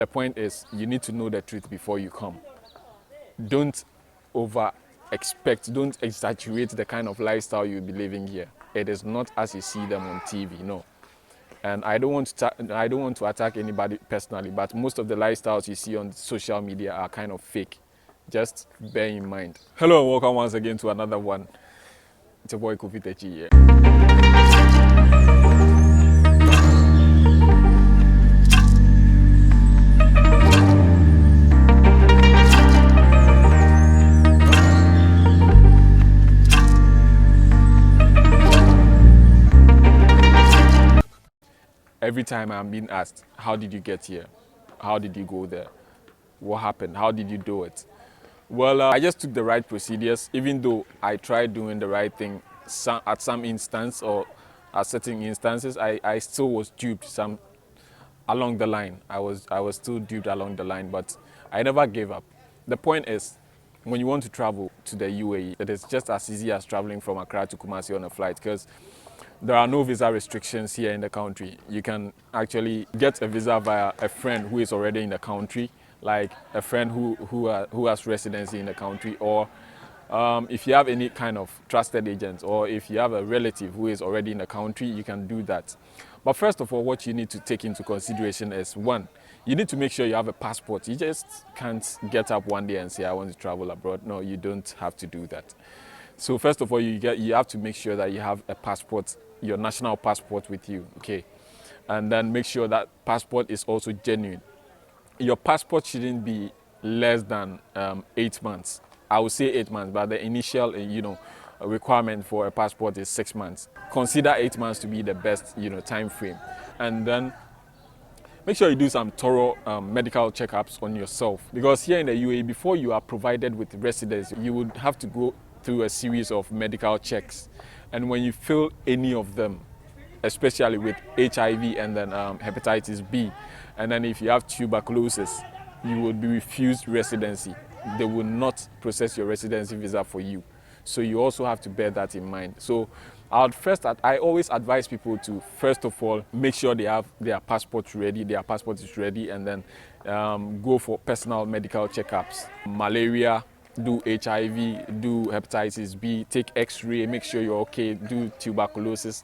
The point is, you need to know the truth before you come. Don't over expect, don't exaggerate the kind of lifestyle you'll be living here. It is not as you see them on TV, no. And I don't want to attack anybody personally, but most of the lifestyles you see on social media are kind of fake. Just bear in mind. Hello and welcome once again to another one. It's your boy Kofi Techi here. Every time I'm being asked, how did you get here? How did you go there? What happened? How did you do it? Well, I just took the right procedures, even though I tried doing the right thing at some instance or at certain instances, I still was duped along the line. I was still duped along the line, but I never gave up. The point is, when you want to travel to the UAE, it is just as easy as traveling from Accra to Kumasi on a flight, because there are no visa restrictions here in the country. You can actually get a visa via a friend who is already in the country, like a friend who has residency in the country, or if you have any kind of trusted agent, or if you have a relative who is already in the country, you can do that. But first of all, what you need to take into consideration is, one, you need to make sure you have a passport. You just can't get up one day and say, I want to travel abroad. No, you don't have to do that. So first of all, you have to make sure that you have a passport, your national passport with you, okay? And then make sure that passport is also genuine. Your passport shouldn't be less than 8 months. I would say 8 months, but the initial, requirement for a passport is 6 months. Consider 8 months to be the best, time frame. And then make sure you do some thorough medical checkups on yourself, because here in the UAE, before you are provided with residence, you would have to go through a series of medical checks. And when you fail any of them, especially with HIV and then hepatitis B, and then if you have tuberculosis, you will be refused residency. They will not process your residency visa for you. So you also have to bear that in mind. So I always advise people to, first of all, make sure they have their passport ready, and then go for personal medical checkups. Malaria, do HIV, do hepatitis B, take x-ray, make sure you're okay, do tuberculosis,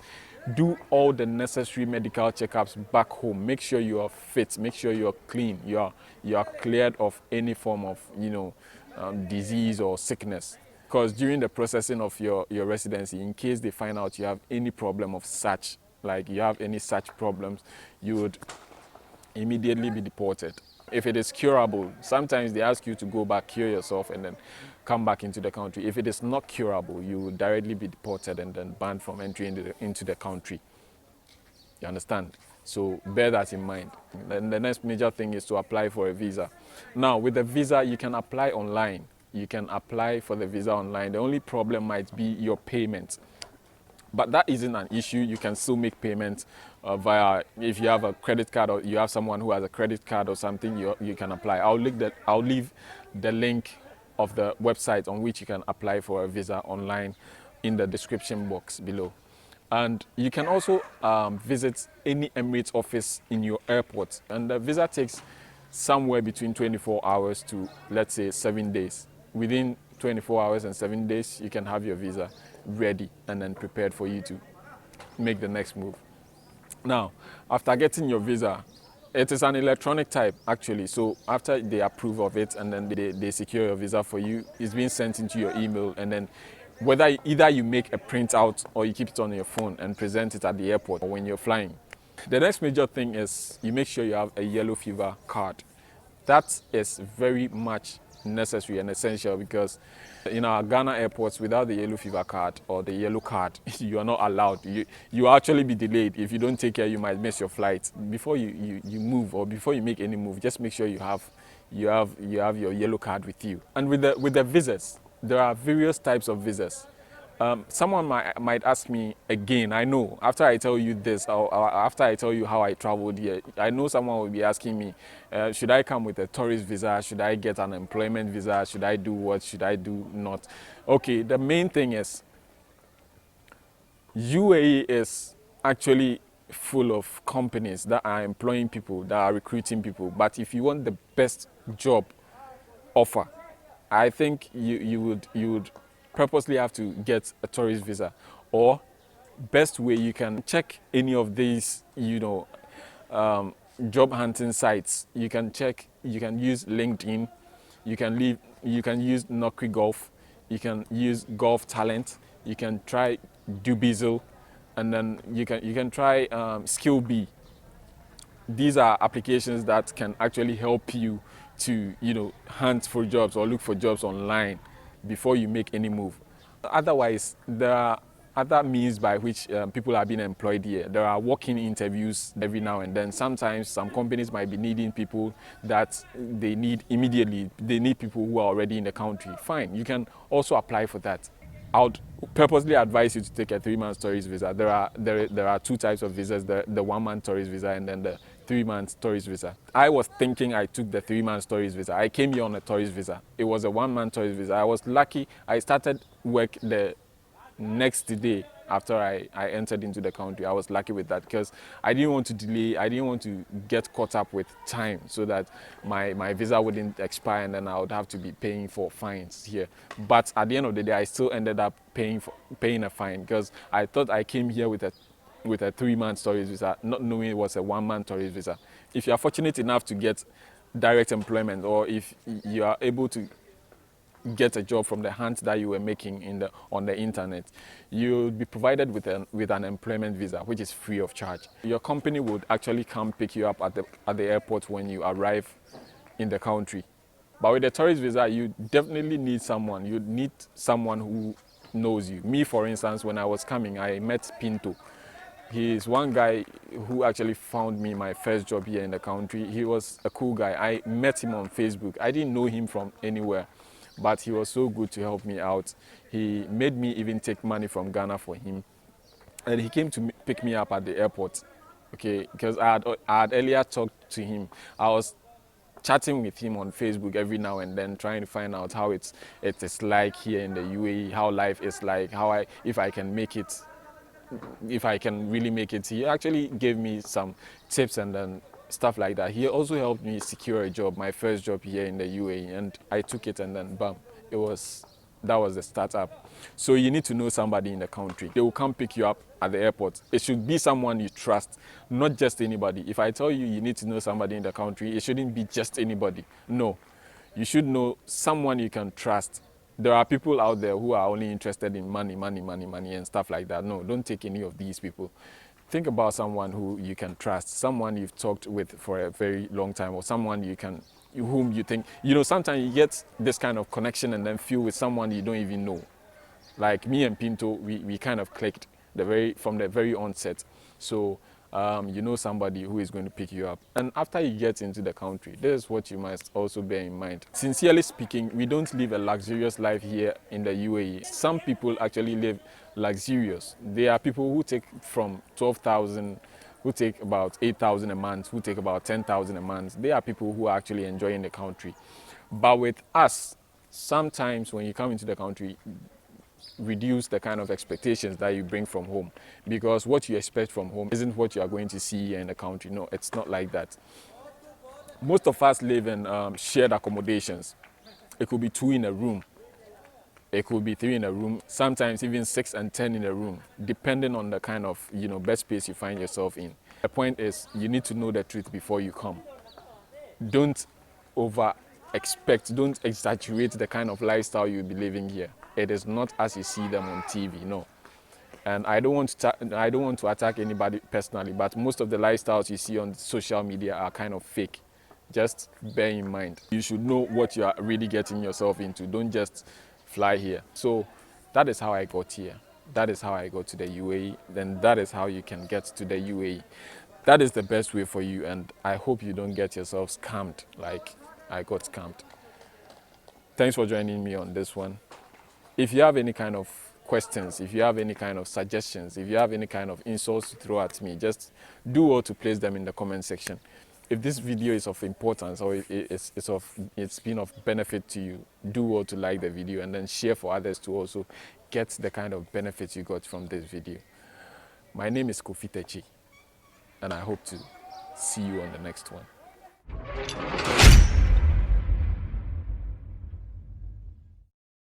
do all the necessary medical checkups back home. Make sure you are fit, make sure you're clean, you are cleared of any form of disease or sickness. Because during the processing of your residency, in case they find out you have any problem of such, like you have any such problems, you would immediately be deported. If it is curable, sometimes they ask you to go back, cure yourself, and then come back into the country. If it is not curable, you will directly be deported and then banned from entry into the country. You understand? So bear that in mind. Then the next major thing is to apply for a visa. Now, with the visa, you can apply online. You can apply for the visa online. The only problem might be your payment. But that isn't an issue. You can still make payments via, if you have a credit card or you have someone who has a credit card or something, you can apply. I'll leave the link of the website on which you can apply for a visa online in the description box below. And you can also visit any Emirates office in your airport. And the visa takes somewhere between 24 hours to, let's say, 7 days. Within 24 hours and 7 days, you can have your visa ready and then prepared for you to make the next move. Now, after getting your visa, it is an electronic type actually. So after they approve of it and then they secure your visa for you, it's being sent into your email, and then either you make a printout or you keep it on your phone and present it at the airport or when you're flying. The next major thing is you make sure you have a yellow fever card. That is very much necessary and essential, because in our Ghana airports, without the yellow fever card or the yellow card, you are not allowed. You actually be delayed. If you don't take care, you might miss your flight. Before you move, or before you make any move, just make sure you have your yellow card with you. And with the visas, there are various types of visas. Someone might ask me again, I know, after I tell you this, or after I tell you how I traveled here, I know someone will be asking me, should I come with a tourist visa? Should I get an employment visa? Should I do what? Should I do not? Okay, the main thing is, UAE is actually full of companies that are employing people, that are recruiting people. But if you want the best job offer, I think you would purposely have to get a tourist visa, or best way you can check any of these, job hunting sites. You can check. You can use LinkedIn. You can use Nokri Golf. You can use Golf Talent. You can try Dubizzle, and then you can try Skill Bee. These are applications that can actually help you to hunt for jobs or look for jobs online before you make any move. Otherwise, there are other means by which people are being employed here. There are walk-in interviews every now and then. Sometimes some companies might be needing people that they need immediately. They need people who are already in the country. Fine, you can also apply for that. I would purposely advise you to take a 3-month tourist visa. There are two types of visas: the 1-month tourist visa and then the 3-month tourist visa. I was thinking I took the 3-month tourist visa. I came here on a tourist visa. It was a 1-month tourist visa. I was lucky. I started work the next day after I entered into the country. I was lucky with that because I didn't want to delay. I didn't want to get caught up with time so that my visa wouldn't expire and then I would have to be paying for fines here. But at the end of the day, I still ended up paying a fine because I thought I came here with a 3-month tourist visa, not knowing it was a 1-month tourist visa. If you are fortunate enough to get direct employment, or if you are able to get a job from the hunt that you were making on the internet, you'll be provided with an employment visa, which is free of charge. Your company would actually come pick you up at the airport when you arrive in the country. But with the tourist visa, you definitely need someone. You need someone who knows you. Me, for instance, when I was coming, I met Spinto. He is one guy who actually found me my first job here in the country. He was a cool guy. I met him on Facebook. I didn't know him from anywhere, but he was so good to help me out. He made me even take money from Ghana for him. And he came to pick me up at the airport, okay, because I had earlier talked to him. I was chatting with him on Facebook every now and then, trying to find out how it is like here in the UAE, how life is like, if I can make it, if I can really make it. He actually gave me some tips and then stuff like that. He also helped me secure a job, my first job here in the UAE, and I took it, and then bam, that was the startup. So you need to know somebody in the country. They will come pick you up at the airport. It should be someone you trust, not just anybody. If I tell you need to know somebody in the country, it shouldn't be just anybody. No, you should know someone you can trust. There are people out there who are only interested in money and stuff like that. No, don't take any of these people. Think about someone who you can trust, someone you've talked with for a very long time, or someone whom you think, sometimes you get this kind of connection and then feel with someone you don't even know. Like me and Pinto, we kind of clicked from the very onset. So somebody who is going to pick you up. And after you get into the country, this is what you must also bear in mind. Sincerely speaking, we don't live a luxurious life here in the UAE. Some people actually live luxurious. There are people who take from 12,000, who take about 8,000 a month, who take about 10,000 a month. There are people who are actually enjoying the country. But with us, sometimes when you come into the country, reduce the kind of expectations that you bring from home, because what you expect from home isn't what you are going to see here in the country. No, it's not like that. Most of us live in shared accommodations. It could be 2 in a room. It could be 3 in a room, sometimes even 6 and 10 in a room, depending on the kind of bed space you find yourself in. The point is, you need to know the truth before you come. Don't don't exaggerate the kind of lifestyle you'll be living here. It is not as you see them on TV, no. And I don't want to attack anybody personally, but most of the lifestyles you see on social media are kind of fake. Just bear in mind, you should know what you are really getting yourself into. Don't just fly here. So that is how I got here. That is how I got to the UAE. Then that is how you can get to the UAE. That is the best way for you, and I hope you don't get yourself scammed like I got scammed. Thanks for joining me on this one. If you have any kind of questions, if you have any kind of suggestions, if you have any kind of insults to throw at me, just do well to place them in the comment section. If this video is of importance, or it's been of benefit to you, do well to like the video and then share for others to also get the kind of benefits you got from this video. My name is Kofi Techi. and I hope to see you on the next one.